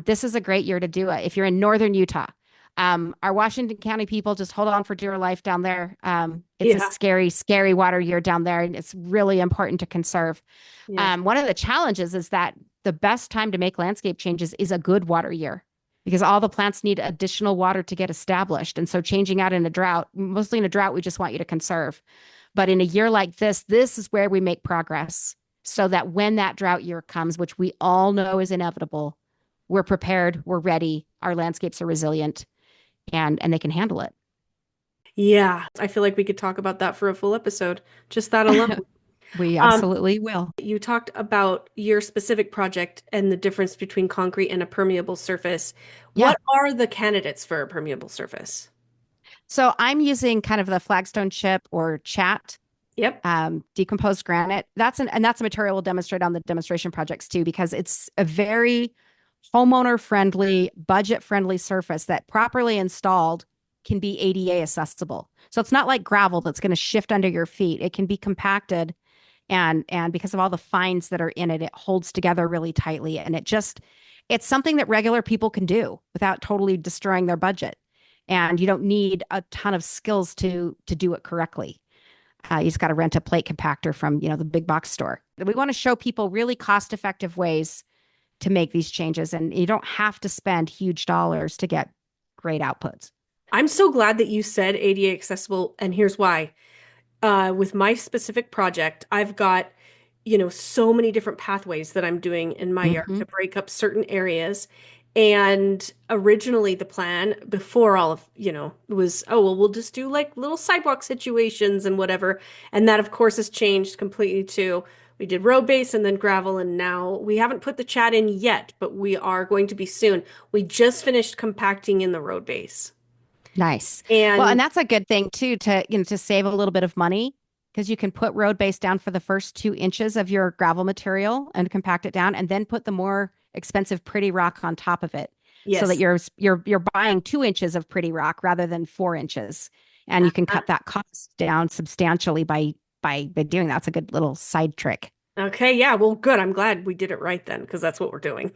this is a great year to do it. If you're in northern Utah, our Washington County people, just hold on for dear life down there. It's a Yeah. scary, scary water year down there, and it's really important to conserve. Yes. One of the challenges is that the best time to make landscape changes is a good water year because all the plants need additional water to get established. And so changing out in a drought, mostly in a drought, we just want you to conserve. But in a year like this is where we make progress so that when that drought year comes, which we all know is inevitable, we're prepared, we're ready, our landscapes are resilient, and they can handle it. Yeah. I feel like we could talk about that for a full episode, just that alone. We Um, absolutely will. you talked about your specific project and the difference between concrete and a permeable surface. Yeah. What are the candidates for a permeable surface? So I'm using kind of the flagstone chip or chat, Yep. decomposed granite. That's a material we'll demonstrate on the demonstration projects too, because it's a very homeowner friendly, budget friendly surface that properly installed can be ADA accessible. So it's not like gravel that's going to shift under your feet. It can be compacted and because of all the fines that are in it, it holds together really tightly. And it's something that regular people can do without totally destroying their budget. And you don't need a ton of skills to do it correctly. You just got to rent a plate compactor from, the big box store. We want to show people really cost effective ways to make these changes. And you don't have to spend huge dollars to get great outputs. I'm so glad that you said ADA accessible, and here's why. With my specific project, I've got, so many different pathways that I'm doing in my yard Hmm. to break up certain areas. And originally the plan before all of, was, oh, well, we'll just do like little sidewalk situations and whatever. And that, of course, has changed completely to we did road base and then gravel. And now we haven't put the chat in yet, but we are going to be soon. We just finished compacting in the road base. Nice. Well, and And that's a good thing too to save a little bit of money because you can put road base down for the first 2 inches of your gravel material and compact it down, and then put the more expensive pretty rock on top of it, so that yes. you're buying 2 inches of pretty rock rather than 4 inches, and you can cut that cost down substantially by doing that. It's a good little side trick. Okay, yeah, well, good. I'm glad we did it right then, because that's what we're doing.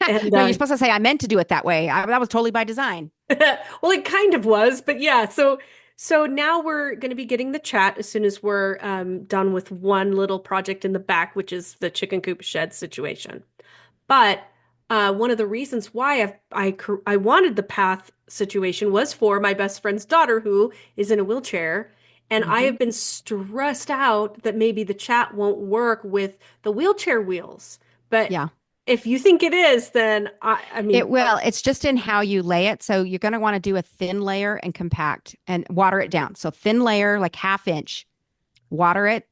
And No, you're supposed to say I meant to do it that way. That was totally by design. well, it kind of was, but yeah. So now we're going to be getting the chat as soon as we're done with one little project in the back, which is the chicken coop shed situation. But one of the reasons why I wanted the path situation was for my best friend's daughter who is in a wheelchair. And I Hmm. have been stressed out that maybe the chat won't work with the wheelchair wheels. But Yeah. if you think it is, then I mean, It will. It's just in how you lay it. So you're going to want to do a thin layer and compact and water it down. So thin layer, like 1/2 inch, water it,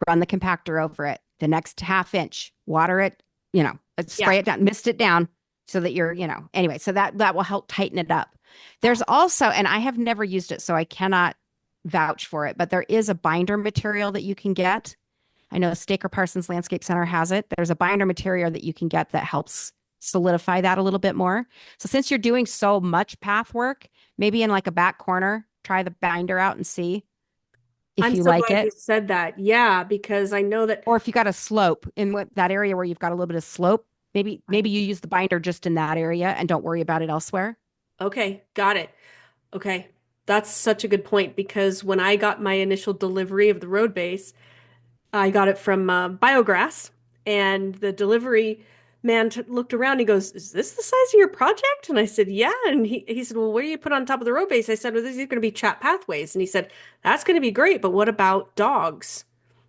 run the compactor over it. The next 1/2 inch, water it, yeah. spray it down, mist it down so that anyway, so that will help tighten it up. There's also, and I have never used it, so I cannot vouch for it, but there is a binder material that you can get. I know Staker Parsons Landscape Center has it. There's a binder material that you can get that helps solidify that a little bit more. So since you're doing so much path work, maybe in like a back corner, try the binder out and see if I'm you so like glad you it. said that. Yeah, because I know that. Or if you got a slope in that area where you've got a little bit of slope, maybe you use the binder just in that area and don't worry about it elsewhere. Okay, got it. Okay. That's such a good point because when I got my initial delivery of the road base, I got it from Biograss and the delivery man looked around. And he goes, "Is this the size of your project?" And I said, "Yeah." And he said, "Well, what do you put on top of the road base?" I said, "Well, these are going to be chat pathways." And he said, "That's going to be great, but what about dogs?"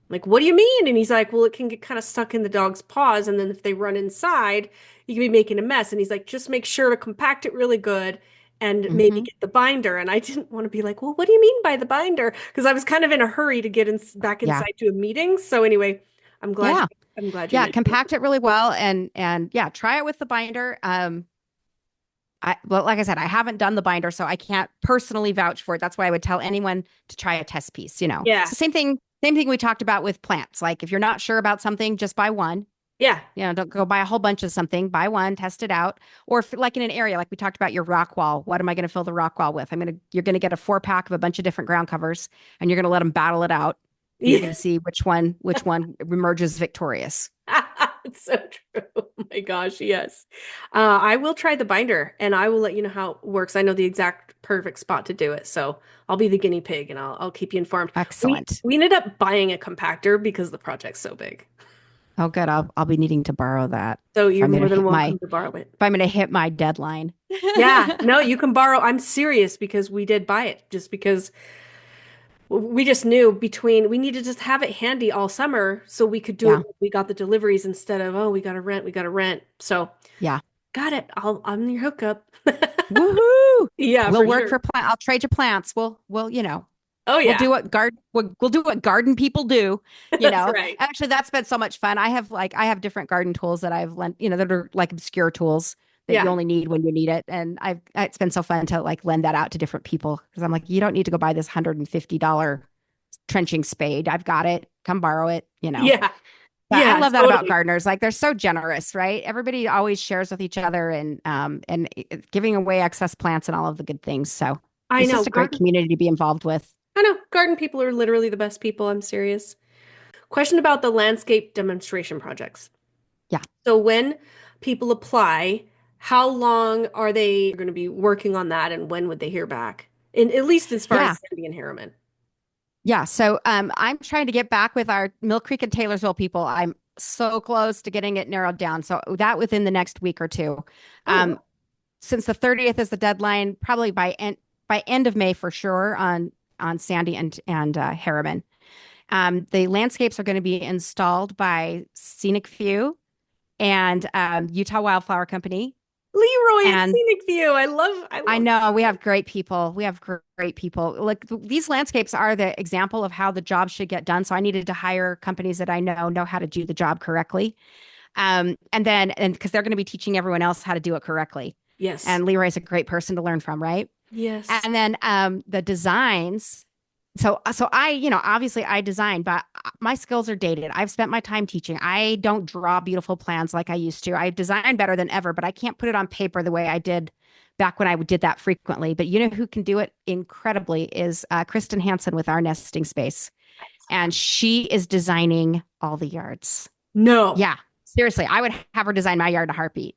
I'm like, "What do you mean?" And he's like, "Well, it can get kind of stuck in the dog's paws, and then if they run inside, you can be making a mess." And he's like, "Just make sure to compact it really good and maybe Hmm. get the binder." And I didn't want to be like, "Well, what do you mean by the binder?" Because I was kind of in a hurry to get back Yeah. inside to a meeting. So anyway, I'm glad Yeah. I'm glad you Yeah. mentioned it. Compact it really well and yeah, try it with the binder. Well, like I said, I haven't done the binder, so I can't personally vouch for it. That's why I would tell anyone to try a test piece, you know. Yeah. So same thing we talked about with plants. Like if you're not sure about something, just buy one. Yeah. You know, don't go buy a whole bunch of something. Buy one, test it out. Or if, like in an area, like we talked about your rock wall, what am I going to fill the rock wall with? You're going to get a 4 pack of a bunch of different ground covers, and you're going to let them battle it out, and you're Yeah. going to see which one emerges victorious. It's so true. Oh my gosh, yes. I will try the binder and I will let you know how it works. I know the exact perfect spot to do it, so I'll be the guinea pig and I'll keep you informed. We Excellent. we ended up buying a compactor because the project's so big. Oh, good. I'll be needing to borrow that So if you're I'm going more to than hit welcome to borrow it. my deadline. Yeah, no, you can borrow. I'm serious because we did buy it just because we just knew we needed to just have it handy all summer so we could do it Yeah. when we got the deliveries instead of, oh, we got to rent. So Yeah. got it. I'm your hookup. Woohoo! Yeah, We'll for work sure. for plant. I'll trade you plants. Oh We'll yeah. do what we'll do what garden people do, you That's know. right. Actually, that's been so much fun. I have different garden tools that I've lent, you know, that are like obscure tools that you Yeah. only need when you need it. And it's been so fun to like lend that out to different people because I'm like, you don't need to go buy this $150 trenching spade. I've got it. Come borrow it, you know. Yeah. But I Yeah, love that about totally. gardeners. Like they're so generous, right? Everybody always shares with each other and giving away excess plants and all of the good things. So I it's know. just a great community to be involved with. I know. Garden people are literally the best people. I'm serious. Question about the landscape demonstration projects. Yeah. So when people apply, how long are they going to be working on that and when would they hear back? In at least as far Yeah. as Sandy and Harriman. Yeah. So I'm trying to get back with our Mill Creek and Taylorsville people. I'm so close to getting it narrowed down. So that within the next week or two. Oh, Um, wow. since the 30th is the deadline, probably by end of May for sure on Sandy and Harriman. The landscapes are going to be installed by Scenic View and Utah Wildflower Company. Leroy at And Scenic View. I I love know we that. have great people. We have great people. Like these landscapes are the example of how the job should get done. So I needed to hire companies that I know how to do the job correctly. And because they're going to be teaching everyone else how to do it correctly. Yes. And Leroy's a great person to learn from, right? Yes. And then the designs. So I, you know, obviously I design, but my skills are dated. I've spent my time teaching. I don't draw beautiful plans like I used to. I design better than ever, but I can't put it on paper the way I did back when I did that frequently. But you know who can do it incredibly is Kristen Hansen with Our Nesting Space, and she is designing all the yards. No. Yeah, seriously, I would have her design my yard in a heartbeat.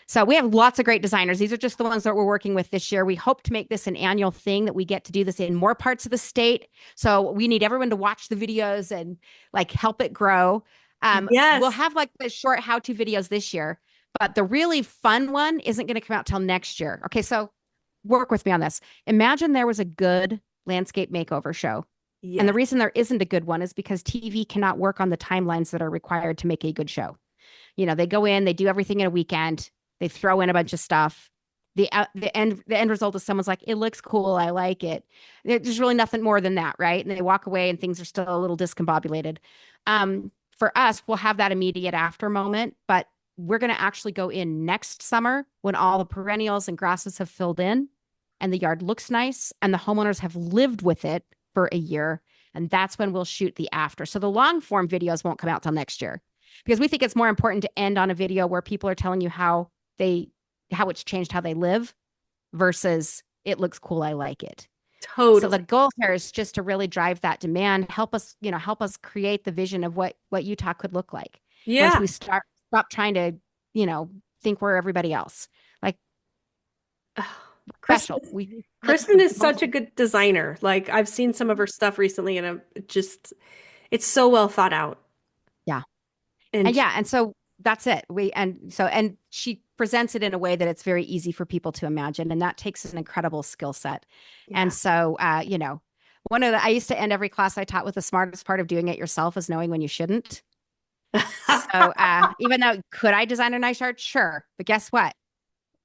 So we have lots of great designers. These are just the ones that we're working with this year. We hope to make this an annual thing that we get to do this in more parts of the state. So we need everyone to watch the videos and like help it grow. We'll Yes. have like the short how-to videos this year, but the really fun one isn't going to come out till next year. Okay, so work with me on this. Imagine there was a good landscape makeover show. And the Yes. reason there isn't a good one is because TV cannot work on the timelines that are required to make a good show. You know, they go in, they do everything in a weekend, they throw in a bunch of stuff. The end result is someone's like, it looks cool, I like it. There's really nothing more than that, right? And they walk away and things are still a little discombobulated. For us, we'll have that immediate after moment, but we're going to actually go in next summer when all the perennials and grasses have filled in and the yard looks nice and the homeowners have lived with it for a year. And that's when we'll shoot the after. So the long form videos won't come out till next year because we think it's more important to end on a video where people are telling you they how it's changed how they live versus it looks cool, I like it. So the Totally. goal here is just to really drive that demand, help us create the vision of what Utah could look like once Yeah. we stop trying to, you know, think we're everybody else. Like Kristen special. We look Kristen is the most. such a good designer. Like I've seen some of her stuff recently and it's so well thought out. Yeah. And And yeah, and so that's it. And she presents it in a way that it's very easy for people to imagine, and that takes an incredible skill set. And yeah. so, I used to end every class I taught with the smartest part of doing it yourself is knowing when you shouldn't. So, even though could I design a nice yard? Sure, but guess what?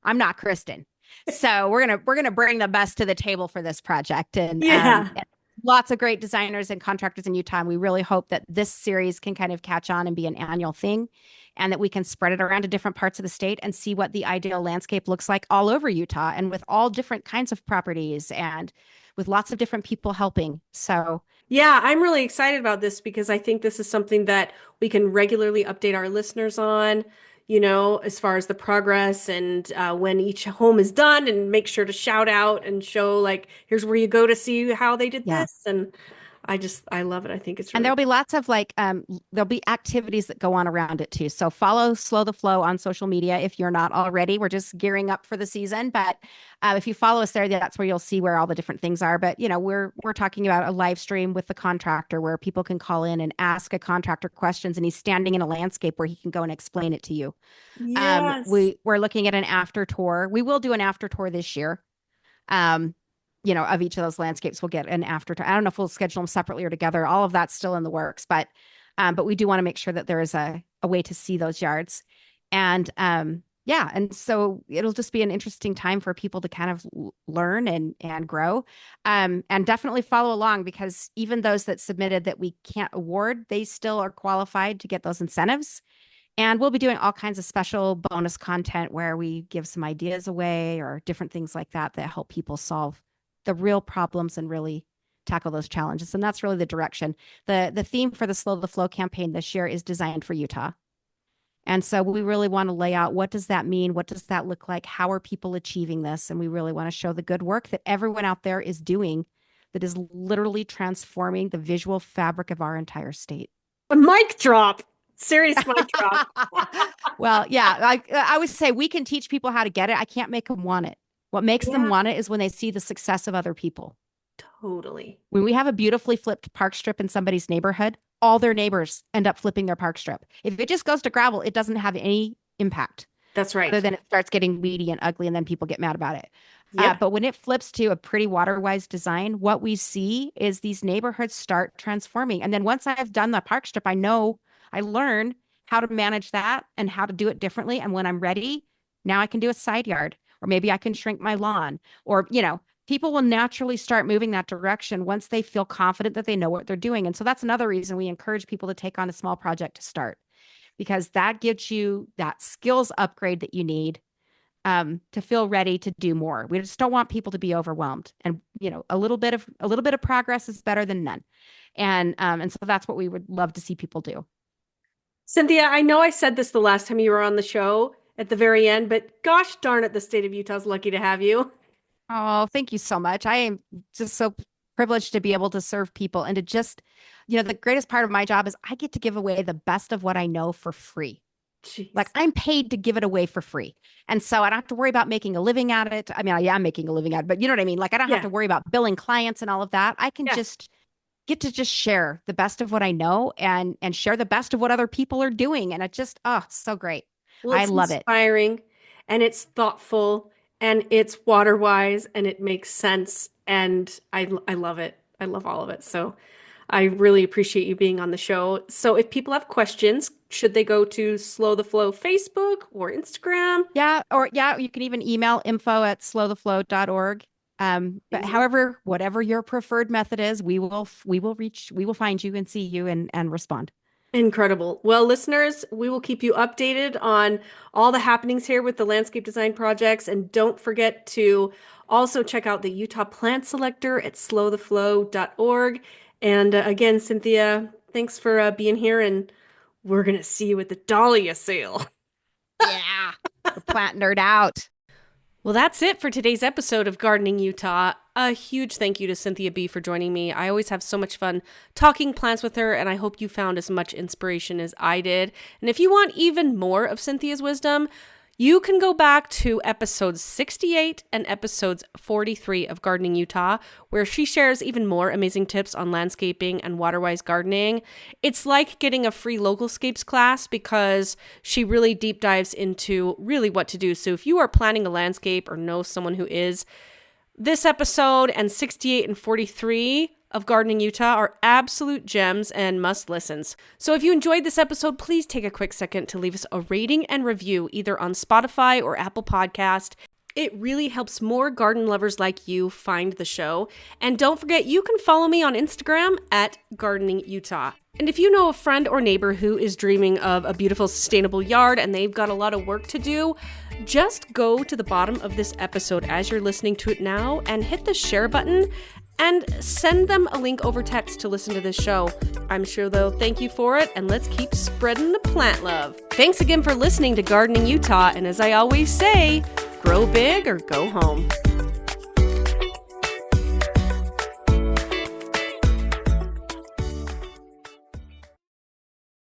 I'm not Kristen. So we're gonna bring the best to the table for this project, Yeah. and lots of great designers and contractors in Utah. And we really hope that this series can kind of catch on and be an annual thing, and that we can spread it around to different parts of the state and see what the ideal landscape looks like all over Utah, and with all different kinds of properties and with lots of different people helping. So Yeah, I'm really excited about this because I think this is something that we can regularly update our listeners on, as far as the progress and when each home is done, and make sure to shout out and show, like, here's where you go to see how they did yeah. this. And I love it. I think it's And really, there'll be lots of there'll be activities that go on around it too. So follow Slow the Flow on social media if you're not already. We're just gearing up for the season, but if you follow us there, that's where you'll see where all the different things are. But we're talking about a live stream with the contractor where people can call in and ask a contractor questions, and he's standing in a landscape where he can go and explain it to you. yes. We're looking at an after tour. We will do an after tour this year. Um, of each of those landscapes, we'll get an after. I don't know if we'll schedule them separately or together. All of that's still in the works, but we do want to make sure that there is a way to see those yards, and yeah, and so it'll just be an interesting time for people to kind of learn and grow, and definitely follow along, because even those that submitted that we can't award, they still are qualified to get those incentives. And we'll be doing all kinds of special bonus content where we give some ideas away or different things like that that help people solve the real problems and really tackle those challenges. And that's really the direction. The theme for the Slow the Flow campaign this year is designed for Utah. And so we really want to lay out, what does that mean? What does that look like? How are people achieving this? And we really want to show the good work that everyone out there is doing that is literally transforming the visual fabric of our entire state. A mic drop. Serious mic drop. Well, yeah, I always say we can teach people how to get it. I can't make them want it. What makes them Yeah, want it is when they see the success of other people. totally. When we have a beautifully flipped park strip in somebody's neighborhood, all their neighbors end up flipping their park strip. If it just goes to gravel, it doesn't have any impact, That's other right. than it starts getting weedy and ugly, and then people get mad about it. Yep. But when it flips to a pretty water-wise design, what we see is these neighborhoods start transforming. And then once I've done the park strip, I learn how to manage that and how to do it differently. And when I'm ready, now I can do a side yard, or maybe I can shrink my lawn, or, people will naturally start moving that direction once they feel confident that they know what they're doing. And so that's another reason we encourage people to take on a small project to start, because that gives you that skills upgrade that you need, to feel ready to do more. We just don't want people to be overwhelmed, and a little bit of progress is better than none. And so that's what we would love to see people do. Cynthia, I know I said this the last time you were on the show at the very end, but gosh darn it, the state of Utah's lucky to have you. Oh, thank you so much. I am just so privileged to be able to serve people, and to just, the greatest part of my job is I get to give away the best of what I know for free. Like, Jeez. I'm paid to give it away for free. And so I don't have to worry about making a living at it. I mean, I am making a living at it, but you know what I mean? Like, I don't have Yeah. to worry about billing clients and all of that. I can Yeah. just get to just share the best of what I know, and share the best of what other people are doing. And it just, oh, it's so great. Well, I it's love it. inspiring and it's thoughtful and it's water wise and it makes sense. And I love it. I love all of it. So I really appreciate you being on the show. So if people have questions, should they go to Slow the Flow Facebook or Instagram? Yeah. Or yeah, you can even email info@slowtheflow.org. But Amazing. however, whatever your preferred method is, we will find you and see you and respond. Incredible. Well, listeners, we will keep you updated on all the happenings here with the landscape design projects. And don't forget to also check out the Utah Plant Selector at slowtheflow.org. And again, Cynthia, thanks for being here. And we're going to see you at the Dahlia sale. Yeah. The plant nerd out. Well, that's it for today's episode of Gardening Utah. A huge thank you to Cynthia Bee for joining me. I always have so much fun talking plants with her, and I hope you found as much inspiration as I did. And if you want even more of Cynthia's wisdom, You can go back to episodes 68 and episodes 43 of Gardening Utah, where she shares even more amazing tips on landscaping and water-wise gardening. It's like getting a free localscapes class because she really deep dives into really what to do. So if you are planning a landscape or know someone who is, this episode and 68 and 43 of Gardening Utah are absolute gems and must listens. So if you enjoyed this episode, please take a quick second to leave us a rating and review either on Spotify or Apple Podcast. It really helps more garden lovers like you find the show. And don't forget, you can follow me on Instagram at Gardening Utah. And if you know a friend or neighbor who is dreaming of a beautiful, sustainable yard and they've got a lot of work to do, just go to the bottom of this episode as you're listening to it now and hit the share button and send them a link over text to listen to this show. I'm sure they'll thank you for it, and let's keep spreading the plant love. Thanks again for listening to Gardening Utah, and as I always say, grow big or go home.